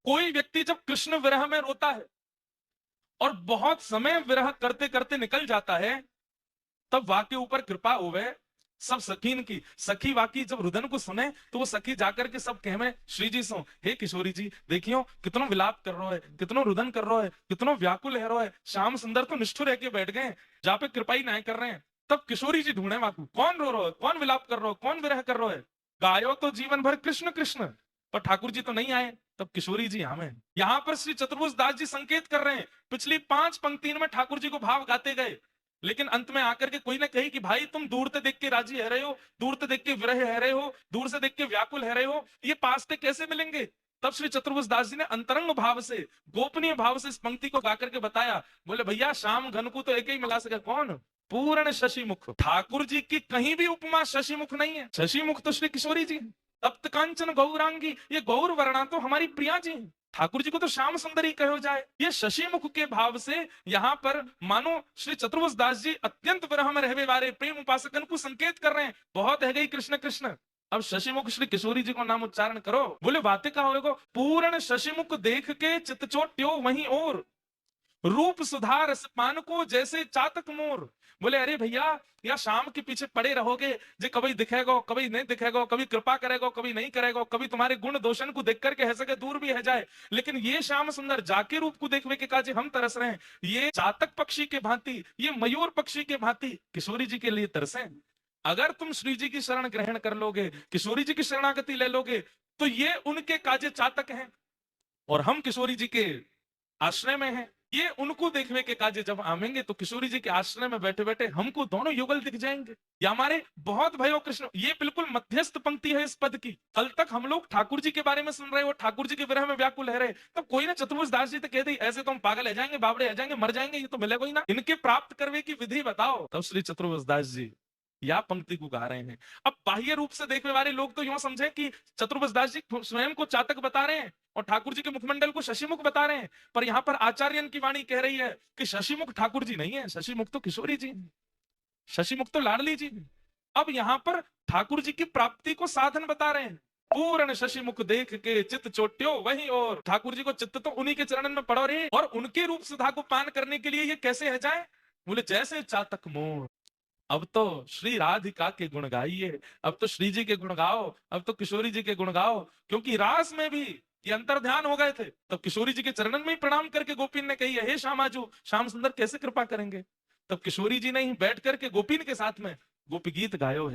कोई व्यक्ति जब कृष्ण विरह में रोता है और बहुत समय विरह करते करते निकल जाता है, तब वाके ऊपर कृपा होवे सब सखीन की। सखी वाकी जब रुदन को सुने तो वो सखी जाकर के सब कहे श्री जी सो, हे किशोरी जी देखियो कितनो विलाप कर रहा है, कितनो रुदन कर रहा है, कितनो व्याकुल है रहा है। श्याम सुंदर तो निष्ठुर रह के बैठ गए, जहाँ पे कृपा ही नहीं कर रहे हैं। तब किशोरी जी ढूंढे वाकू, कौन रो रहा है, कौन विलाप कर रहा है, कौन विरह कर रहा है। गायो तो जीवन भर कृष्ण कृष्ण, पर ठाकुर जी तो नहीं आए। तब किशोरी जी हमें यहाँ पर श्री चतुर्भुज दास जी संकेत कर रहे हैं। पिछली 5 पंक्तियों में ठाकुर जी को भाव गाते गए, लेकिन अंत में आकर के कोई ना कही कि भाई तुम दूर से देख के राजी है रहे हो, दूर से देख के विरह है रहे हो, दूर से देख के व्याकुल है रहे हो, ये पास से कैसे मिलेंगे। तब श्री चतुर्भुज दास जी ने अंतरंग भाव से, गोपनीय भाव से इस पंक्ति को गाकर के बताया। बोले भैया श्याम घन को तो एक ही मिला सके, कौन, पूर्ण शशिमुख। ठाकुर जी की कहीं भी उपमा शशिमुख नहीं है, शशिमुख तो श्री किशोरी जी। तप्त कांचन गौरांगी, ये गौर वर्णा तो हमारी प्रिया जी हैं। ठाकुर जी को तो श्याम सुंदरी कहो जाए। ये शशिमुख के भाव से यहाँ पर मानो श्री चतुर्भुज दास जी अत्यंत विरह में रहने वाले प्रेम उपासकन को संकेत कर रहे हैं। बहुत है गई कृष्ण कृष्ण, अब शशिमुख श्री किशोरी जी को नाम उच्चारण करो। बोले बातें का होगा, पूर्ण शशिमुख देख के चितचोट्यो वहीं और, रूप सुधार पान को जैसे चातक मोर। बोले अरे भैया या शाम के पीछे पड़े रहोगे, जो कभी दिखेगा कभी नहीं दिखेगा, कभी कृपा करेगा कभी नहीं करेगा, कभी तुम्हारे गुण दोषण को देख करके है सके दूर भी है जाए, लेकिन ये श्याम सुंदर जाके रूप को देखने के काजे हम तरस रहे हैं। ये चातक पक्षी के भांति, ये मयूर पक्षी के भांति किशोरी जी के लिए तरसे। अगर तुम श्री जी की शरण ग्रहण कर लोगे, किशोरी जी की शरणागति ले लोगे, तो ये उनके काजे चातक हैं और हम किशोरी जी के आश्रय में हैं। ये उनको देखने के काजे जब आवेंगे तो किशोरी जी के आश्रय में बैठे बैठे हमको दोनों युगल दिख जाएंगे। ये हमारे बहुत भयो कृष्ण, ये बिल्कुल मध्यस्थ पंक्ति है इस पद की। कल तक हम लोग ठाकुर जी के बारे में सुन रहे हो, ठाकुर जी के विरह में व्याकुल है रहे, तो कोई ना चतुर्भुज दास जी तो कहते ऐसे तो हम पागल है जाएंगे, बाबड़े है जाएंगे, मर जाएंगे, ये तो मिलेगा ही ना, इनके प्राप्त करने की विधि बताओ। तब श्री चतुर्भुज दास जी या पंक्ति को गा रहे हैं। अब बाह्य रूप से देखने वाले लोग तो यूं समझे कि चतुर्भुज दास जी स्वयं को चातक बता रहे हैं और ठाकुर जी के मुखमंडल को शशिमुख बता रहे हैं, पर यहां पर आचार्यन की वाणी कह रही है कि शशिमुख ठाकुर जी नहीं है, शशिमुख तो किशोरी जी, शशिमुख तो लाडली जी। अब यहां पर ठाकुर जी की प्राप्ति को साधन बता रहे हैं। पूर्ण शशिमुख देख के चित्त चोट्यो वही और, ठाकुर जी को चित्त तो उन्हीं के चरणन में पड़ो रहे, और उनके रूप सुधा को पान करने के लिए ये कैसे है जाए। बोले जैसे चातक मोर। अब तो श्री राधिका के गुण गाइए, अब तो श्री जी के गुण गाओ, अब तो किशोरी जी के गुण गाओ, क्योंकि रास में भी ये अंतर ध्यान हो गए थे। तब किशोरी जी के चरणन में ही प्रणाम करके गोपीन ने कही है, हे श्यामाजू श्याम सुंदर कैसे कृपा करेंगे। तब किशोरी जी ने ही बैठ करके गोपीन के साथ में गोपी गीत गायो है।